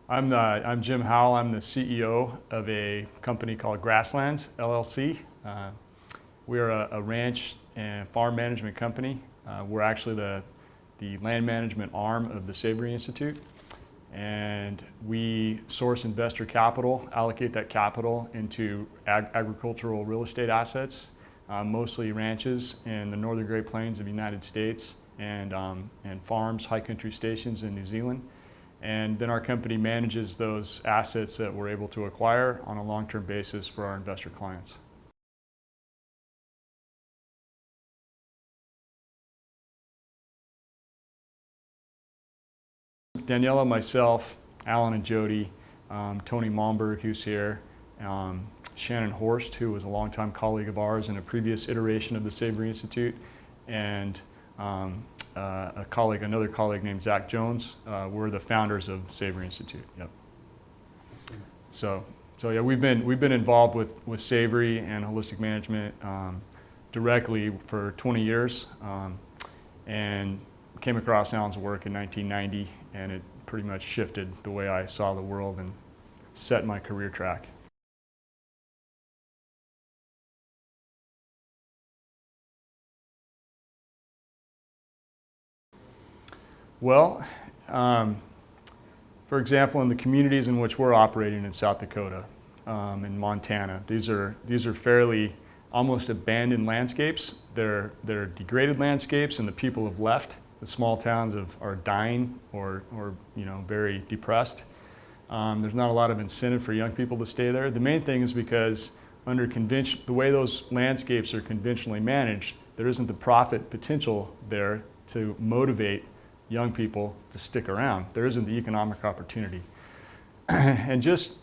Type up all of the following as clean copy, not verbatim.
I'm Jim Howell. I'm the CEO of a company called Grasslands LLC. We're a ranch and farm management company. We're actually the land management arm of the Savory Institute. And we source investor capital, allocate that capital into agricultural real estate assets, mostly ranches in the northern Great Plains of the United States and farms, high country stations in New Zealand. And then our company manages those assets that we're able to acquire on a long-term basis for our investor clients. Daniela, myself, Alan and Jody, Tony Malmberg, who's here, Shannon Horst, who was a longtime colleague of ours in a previous iteration of the Savory Institute, and another colleague named Zach Jones. We're the founders of Savory Institute. Yep. So yeah, we've been involved with Savory and holistic management directly for 20 years, and came across Alan's work in 1990, and it pretty much shifted the way I saw the world and set my career track. Well, for example, in the communities in which we're operating in South Dakota, in Montana, these are fairly almost abandoned landscapes. They're degraded landscapes, and the people have left. The small towns are dying or very depressed. There's not a lot of incentive for young people to stay there. The main thing is because under the way those landscapes are conventionally managed, there isn't the profit potential there to motivate young people to stick around. There isn't the economic opportunity. And just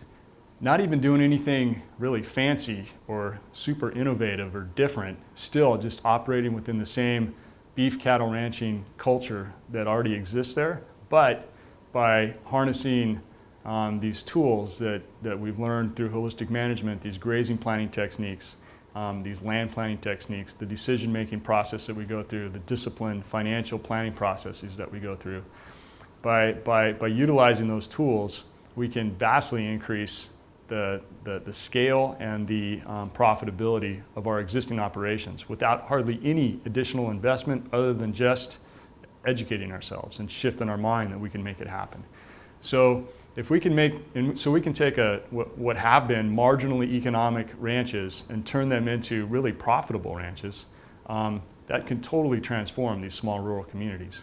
not even doing anything really fancy or super innovative or different, still just operating within the same beef cattle ranching culture that already exists there, but by harnessing these tools that we've learned through holistic management, these grazing planning techniques, these land planning techniques, the decision-making process that we go through, the disciplined financial planning processes that we go through. By utilizing those tools, we can vastly increase the scale and the profitability of our existing operations without hardly any additional investment other than just educating ourselves and shifting our mind that we can make it happen. So if we can take what have been marginally economic ranches and turn them into really profitable ranches, that can totally transform these small rural communities.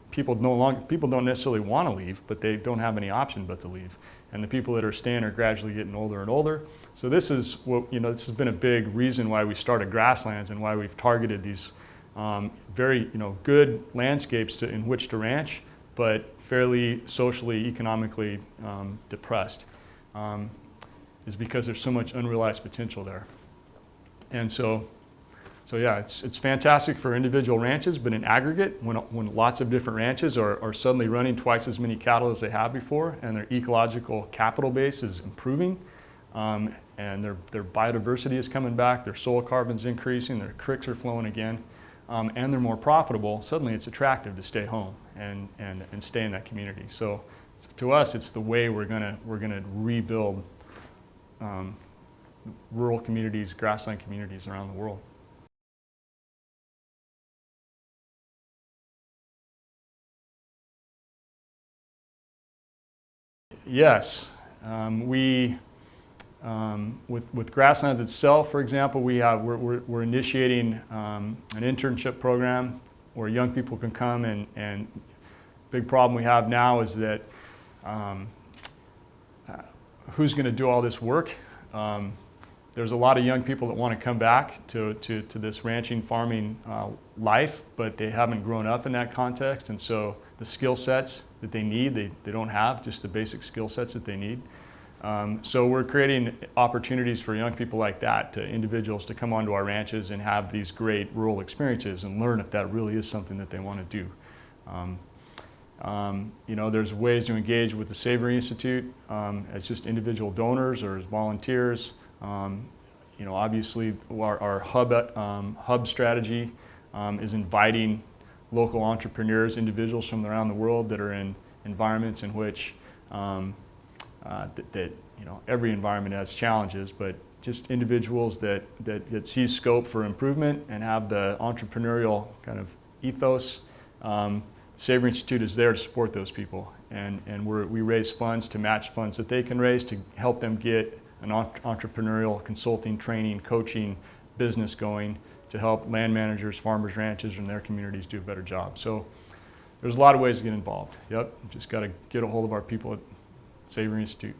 People don't necessarily want to leave, but they don't have any option but to leave. And the people that are staying are gradually getting older and older. So this has been a big reason why we started Grasslands and why we've targeted these very good landscapes in which to ranch, but fairly socially, economically depressed, is because there's so much unrealized potential there. And so yeah, it's fantastic for individual ranches, but in aggregate, when lots of different ranches are suddenly running twice as many cattle as they have before, and their ecological capital base is improving, and their biodiversity is coming back, their soil carbon's increasing, their creeks are flowing again, and they're more profitable, suddenly it's attractive to stay home and stay in that community. So to us, it's the way we're gonna rebuild rural communities, grassland communities around the world. Yes, with Grasslands itself, for example, we're initiating an internship program where young people can come and big problem we have now is that who's going to do all this work? There's a lot of young people that want to come back to this ranching, farming life, but they haven't grown up in that context, and so the skill sets that they need, they don't have just the basic skill sets that they need. So we're creating opportunities for young people like that, to individuals to come onto our ranches and have these great rural experiences and learn if that really is something that they want to do. There's ways to engage with the Savory Institute as just individual donors or as volunteers. Obviously our hub strategy is inviting local entrepreneurs, individuals from around the world that are in environments in which that you know, every environment has challenges, but just individuals that see scope for improvement and have the entrepreneurial kind of ethos. Savory Institute is there to support those people, and we raise funds to match funds that they can raise to help them get an entrepreneurial consulting, training, coaching business going to help land managers, farmers, ranchers, and their communities do a better job. So there's a lot of ways to get involved. Yep, just got to get a hold of our people at Savory Institute.